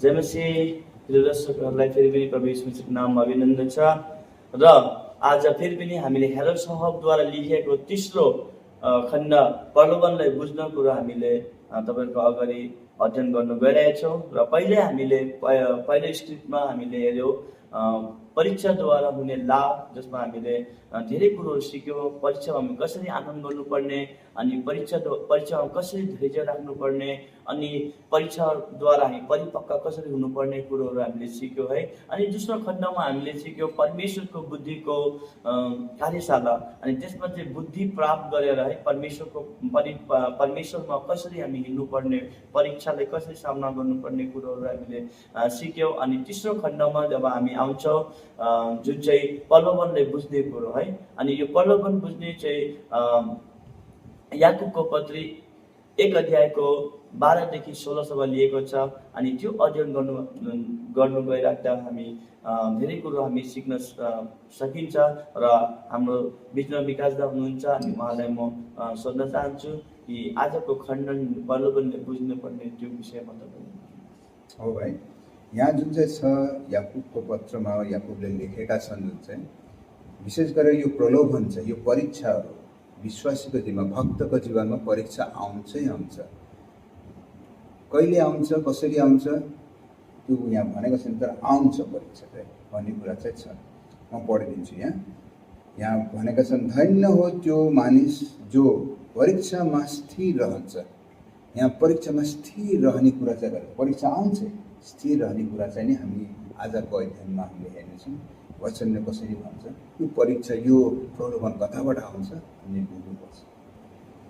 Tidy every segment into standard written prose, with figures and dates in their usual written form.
जयमसी दर्शकहरूलाई फेरि पनि परमेश्वरको नाममा अभिनन्दन छ र आज फेरि पनि हामीले हेरोल्ड साहबद्वारा लेखिएको तेस्रो खण्ड प्रलोभनलाई बुझ्न कुरो हामीले तपाईहरुको अगाडि अध्ययन गर्नु गइरहेछौँ र पहिले हामीले पहिलो स्क्रिप्टमा हामीले हेर्यौं परीक्षाद्वारा हुने लाभ, जसमा हामीले धेरै कुरोहरू सिक्यौं। परीक्षामा हामी कसरी आनन्द गर्नुपर्ने, अनि परीक्षामा कसरी धैर्य राख्नुपर्ने, अनि परीक्षाद्वारा हामी परिपक्व कसरी हुनुपर्ने कुरोहरू हामीले सिक्यौं है। अनि दोस्रो खण्डमा हामीले सिक्यौं परमेश्वरको बुद्धिको कार्यशाला, अनि त्यसमा चाहिँ बुद्धि प्राप्त गरेर है परमेश्वरमा कसरी हामी हिँड्नुपर्ने, परीक्षालाई कसरी सामना गर्नुपर्ने कुरोहरू हामीले सिक्यौं। अनि तेस्रो खण्डमा जब हामी आउँछौं जुन चाहिँ प्रलोभनलाई बुझ्ने कुरो है, अनि यो प्रलोभन बुझ्ने चाहिँ याकुबको पत्री 1 अध्यायको 12 देखि 16 सम्म लिएको छ। अनि त्यो अध्ययन गर्नु गइराख्दा हामी धेरै कुरो हामी सिक्न सकिन्छ। र हाम्रो बिचमा विकास दा हुनुहुन्छ, अनि उहाँलाई म सोध्न चाहन्छु कि आजको खण्डन प्रलोभनले बुझ्नुपर्ने त्यो विषयमा तपाईँ। हो भाइ, यहाँ जुन चाहिँ छ याकुबको पत्रमा याकुबले लेखेका छन्, जुन चाहिँ विशेष गरेर यो प्रलोभन छ, यो परीक्षाहरू विश्वासीको जीवनमा, भक्तको जीवनमा परीक्षा आउँछै आउँछ। कहिले आउँछ, कसरी आउँछ त्यो यहाँ भनेको छैन, तर आउँछ परीक्षा चाहिँ भन्ने कुरा चाहिँ छ। म पढिदिन्छु। यहाँ भनेका छन्, धन्य हो त्यो मानिस जो परीक्षामा स्थिर रहन्छ। यहाँ परीक्षामा स्थिर रहने कुरा चाहिँ गर्छ। परीक्षा आउँछ, स्थिर रहने कुरा चाहिँ नि हामी आजको अध्ययनमा हामीले हेर्नेछौँ। वचनले कसरी भन्छ, यो परीक्षा, यो प्रलोभन कताबाट आउँछ हामीले बुझ्नुपर्छ।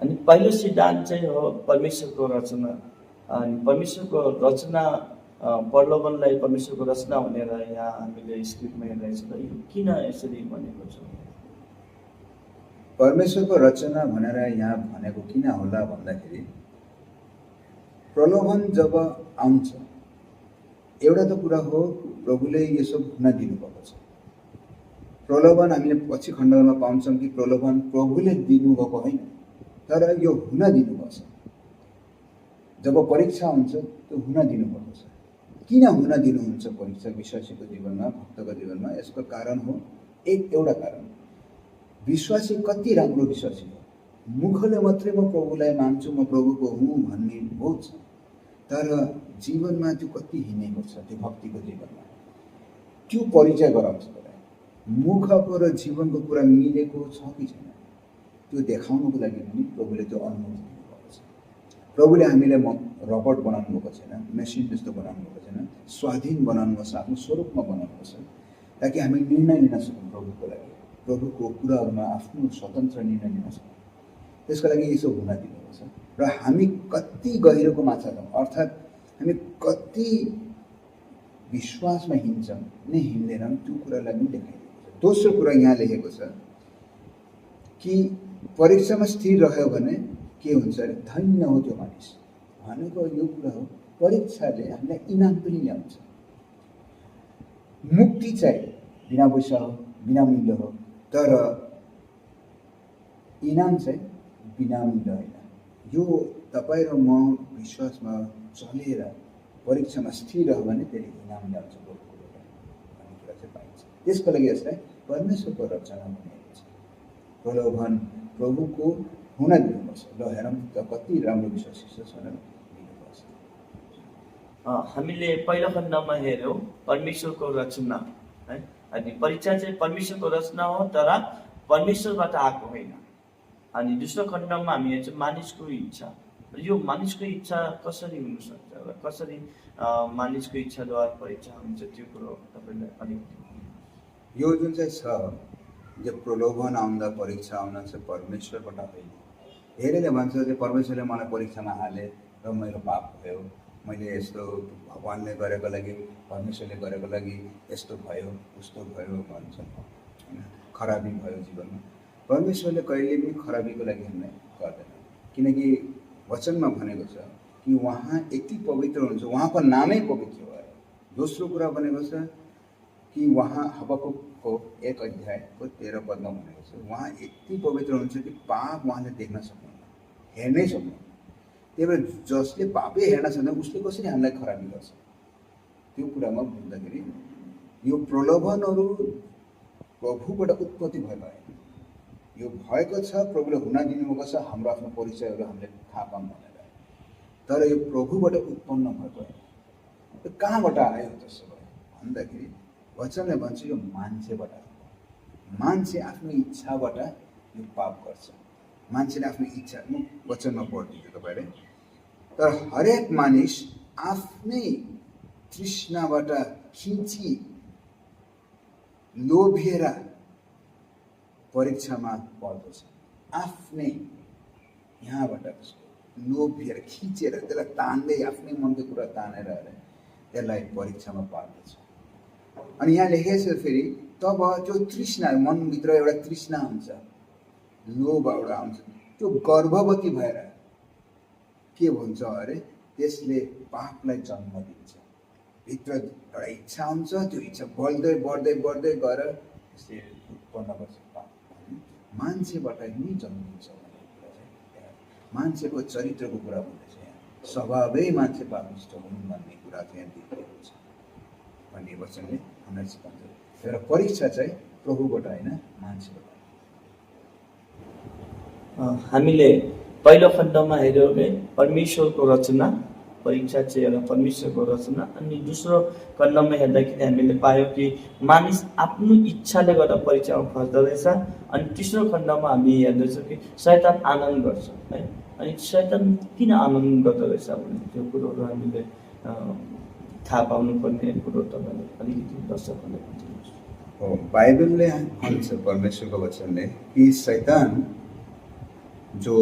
अनि पहिलो सिद्धान्त चाहिँ हो परमेश्वरको रचना। अनि परमेश्वरको रचना, प्रलोभनलाई परमेश्वरको रचना भनेर यहाँ हामीले स्क्रिप्टमा हेर्दैछौँ। यो किन यसरी भनेको छ? परमेश्वरको रचना भनेर यहाँ भनेको किन होला भन्दाखेरि, प्रलोभन जब आउँछ, एउटा त कुरा हो प्रभुले यसो हुन दिनुभएको छ। प्रलोभन हामीले पछि खण्डमा पाउँछौँ कि प्रलोभन प्रभुले दिनुभएको होइन, तर यो हुन दिनुपर्छ। जब परीक्षा हुन्छ त्यो हुन दिनुभएको छ। किन हुन दिनुहुन्छ परीक्षा विश्वासीको जीवनमा, भक्तको जीवनमा? यसको कारण हो, एउटा कारण, विश्वासी कति राम्रो विश्वासी हो। मुखले मात्रै म प्रभुलाई मान्छु, म प्रभुको हुँ भन्ने बहुत छ, तर जीवनमा त्यो कति हिँडेको छ, त्यो भक्तिको जीवनमा त्यो परिचय गराउँछ। मुखको र जीवनको कुरा मिलेको छ कि छैन त्यो देखाउनको लागि पनि प्रभुले त्यो अनुमति दिनुभएको छ। प्रभुले हामीले रोबोट बनाउनु भएको छैन, मेसिन जस्तो बनाउनु भएको छैन, स्वाधीन बनाउनु भएको छ, आफ्नो स्वरूपमा बनाउनु भएको छ, ताकि हामी निर्णय लिन सकौँ प्रभुको लागि, प्रभुको कुराहरूमा आफ्नो स्वतन्त्र निर्णय लिन सकौँ। त्यसको लागि यसो हुन दिनुभएको छ। र हामी कति गहिरोको माछा छौँ, अर्थात् हामी कति विश्वासमा हिँड्छौँ नै हिँड्दैनौँ, त्यो कुरालाई पनि देखाइदिएको छ। दोस्रो कुरा यहाँ लेखेको छ कि परीक्षामा स्थिर रह्यो भने के हुन्छ अरे, धन्य हो त्यो मानिस भनेको यो कुरा हो। परीक्षाले हामीलाई इनाम पनि ल्याउँछ। मुक्ति चाहिँ बिना पैसा हो, बिना मूल्य हो, तर इनाम चाहिँ बिना मूल्य होइन। यो तपाईँ र म विश्वासमा चलेर परीक्षामा स्थिर रह्यो भने त्यसले इनाम ल्याउँछ भन्ने कुरा चाहिँ पाइन्छ। त्यसको लागि यसलाई परमेश्वरको रचना भनेको छ। प्रलोभन प्रभुको हुन दिनुपर्छ। ल हेरौँ त कति राम्रो विश्वासी छ भनेर दिनुपर्छ। हामीले पहिलो खण्डमा हेऱ्यौँ परमेश्वरको रचना है। अनि परीक्षा चाहिँ परमेश्वरको रचना हो, तर परमेश्वरबाट आएको होइन। अनि दोस्रो खण्डमा हामी हेर्छौँ मानिसको इच्छा। यो मानिसको इच्छा कसरी हुन सक्छ र कसरी मानिसको इच्छाद्वारा परीक्षा हुन्छ, त्यो कुरो तपाईँले अलिकति। यो जुन चाहिँ छ, यो प्रलोभन आउँदा परीक्षा आउन चाहिँ परमेश्वरबाट होइन। धेरैले भन्छ कि परमेश्वरले मलाई परीक्षामा हाले र मेरो पाप भयो, मैले यस्तो भगवानले गरेको लागि, परमेश्वरले गरेको लागि यस्तो भयो उस्तो भयो भन्छ, खराबी भयो जीवनमा। परमेश्वरले कहिले पनि खराबीको लागि हामीलाई गर्दैन, किनकि वचनमा भनेको छ कि उहाँ यति पवित्र हुनुहुन्छ, उहाँको नामै पवित्र हो। दोस्रो कुरा भनेको छ कि उहाँ हबकुकको 1 अध्यायको 13 पदमा भनेको छ, उहाँ यति पवित्र हुनुहुन्छ कि पाप उहाँले देख्न सक्नुहुन्न, हेर्नै सक्नुहुन्न। त्यही भएर जसले पापै हेर्न सक्दैन उसले कसरी हामीलाई खराबी गर्छ? त्यो कुरामा बुझ्दाखेरि यो प्रलोभनहरू प्रभुबाट उत्पत्ति भएको होइन, यो भएको छ, प्रभुले हुन दिनुभएको छ, हाम्रो आफ्नो परिचयहरू हामीले थाहा पाऊँ भनेर, तर यो प्रभुबाट उत्पन्न भएको होइन। यो कहाँबाट आयो त्यसो भयो भन्दाखेरि वचनले भन्छ यो मान्छेबाट आयो। मान्छे आफ्नो इच्छाबाट यो पाप गर्छ, मान्छेले आफ्नो इच्छा, म वचनमा पढिदिन्छु तपाईँले, तर हरेक मानिस आफ्नै तृष्णाबाट खिची लोभिएर परीक्षामा पर्दछ। आफ्नै यहाँबाट लोभिएर खिचेर त्यसलाई तान्दै आफ्नै मनको कुरा तानेर त्यसलाई परीक्षामा पार्दछ। अनि यहाँ लेखेको छ फेरि तब त्यो तृष्णा, मनभित्र एउटा तृष्णा हुन्छ, लोभ एउटा आउँछ, त्यो गर्भवती भएर के हुन्छ अरे त्यसले पापलाई जन्म दिन्छ। भित्र एउटा इच्छा हुन्छ, त्यो इच्छा बढ्दै बढ्दै बढ्दै गएर त्यसले उत्पन्न गर्छ पाप। मान्छेबाट नै जन्मिन्छ भन्ने कुरा चाहिँ मान्छेको चरित्रको कुरा भन्दैछ यहाँ, स्वभावै मान्छे पापिष्ट हुन् भन्ने कुरा चाहिँ यहाँ देखिएको छ भन्ने वचनले हामीलाई सिकाउँछ। तर परीक्षा चाहिँ प्रभुबाट होइन, मान्छेबाट। हामीले पहिलो खण्डमा हेऱ्यौँ भने परमेश्वरको रचना, परीक्षा चाहिँ एउटा परमेश्वरको रचना। अनि दोस्रो खण्डमा हेर्दाखेरि हामीले पायौँ कि मानिस आफ्नो इच्छाले गर्दा परीक्षामा फस्दो रहेछ। अनि तेस्रो खण्डमा हामी हेर्दैछौँ कि शैतान आनन्द गर्छ है। अनि शैतान किन आनन्द गर्दो रहेछ भने त्यो कुरोहरू हामीले थाहा पाउनुपर्ने कुरो तपाईँले अलिकति दर्शकहरूले भनिदिनुहोस्। बाइबलले भन्छ, परमेश्वरको वचनले, कि शैतान जो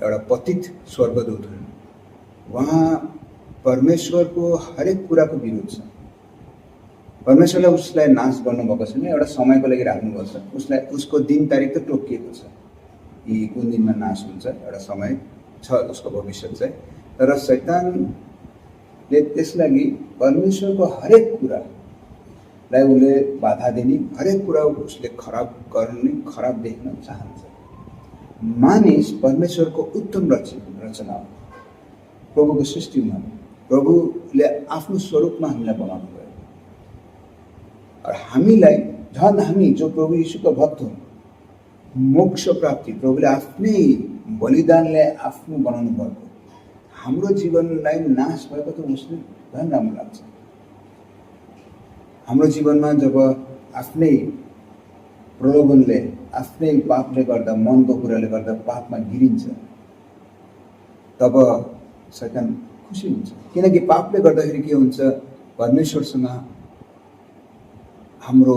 एउटा पतित स्वर्गदूत हुन्, उहाँ परमेश्वरको हरेक कुराको विरोध छ। परमेश्वरले उसलाई नाश गर्नुभएको छैन, एउटा समयको लागि राख्नुभएको छ। उसलाई उसको दिन तारिक त तोकिएको छ कि कुन दिनमा नाश हुन्छ, एउटा समय छ उसको भविष्य चाहिँ। तर शैतानले त्यस लागि परमेश्वरको हरेक कुरालाई उसले बाधा दिने, हरेक कुरा उसले खराब गर्ने, खराब देख्न चाहन्छ। मानिस परमेश्वरको उत्तम रचना हो, प्रभुको सृष्टिमा प्रभुले आफ्नो स्वरूपमा हामीलाई बनाउनु भयो। हामीलाई झन् हामी जो प्रभु यीशुको भक्त हौँ, मोक्ष प्राप्ति प्रभुले आफ्नै बलिदानले आफ्नो बनाउनु भएको, हाम्रो जीवनलाई नाश भएको त उसले झन् राम्रो लाग्छ। हाम्रो जीवनमा जब आफ्नै प्रलोभनले, आफ्नै पापले गर्दा, मनको कुराले गर्दा पापमा गिरिन्छ, तब शैतान खुसी हुन्छ। किनकि पापले गर्दाखेरि के हुन्छ, परमेश्वरसँग हाम्रो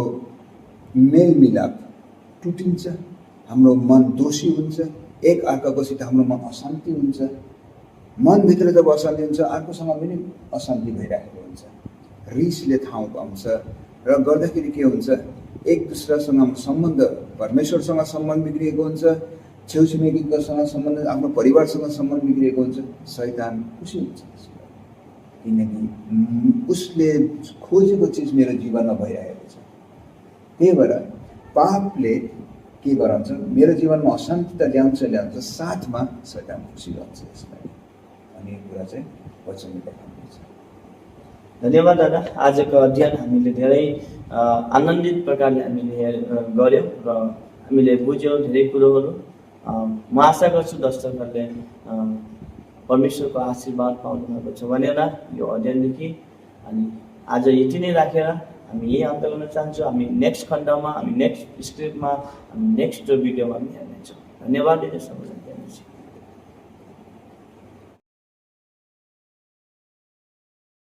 मेलमिलाप टुटिन्छ, हाम्रो मन दोषी हुन्छ, एक अर्काकोसित हाम्रो मन अशान्ति हुन्छ। मनभित्र जब अशान्ति हुन्छ, अर्कोसँग पनि अशान्ति भइरहेको हुन्छ, रिसले ठाउँ पाउँछ र गर्दाखेरि के हुन्छ, एक दुसरासँग सम्बन्ध, परमेश्वरसँग सम्बन्ध बिग्रिएको हुन्छ, छेउछिमेकीसँग सम्बन्ध, आफ्नो परिवारसँग सम्बन्ध बिग्रिएको हुन्छ। शैतान खुसी हुन्छ किनकि उसले खोजेको चिज मेरो जीवनमा भइरहेको छ। त्यही भएर पापले के गराउँछ, मेरो जीवनमा अशान्ति त ल्याउँछ, साथमा शैतान खुसी रहन्छ यसलाई। अनि यो कुरा चाहिँ वचनले देखाउँछ। धन्यवाद दादा। आजको अध्ययन हामीले धेरै आनन्दित प्रकारले हामीले गऱ्यौँ र हामीले बुझ्यौँ धेरै कुरोहरू। म आशा गर्छु दर्शकहरूले परमेश्वरको आशीर्वाद पाउनु भएको छ भनेर यो अध्ययनदेखि। अनि आज यति नै राखेर हामी यही अन्त गर्न चाहन्छौँ। हामी नेक्स्ट खण्डमा, हामी नेक्स्ट स्क्रिप्टमा, हामी नेक्स्ट भिडियोमा हामी हेर्नेछौँ। धन्यवाद दिदी सबैजना।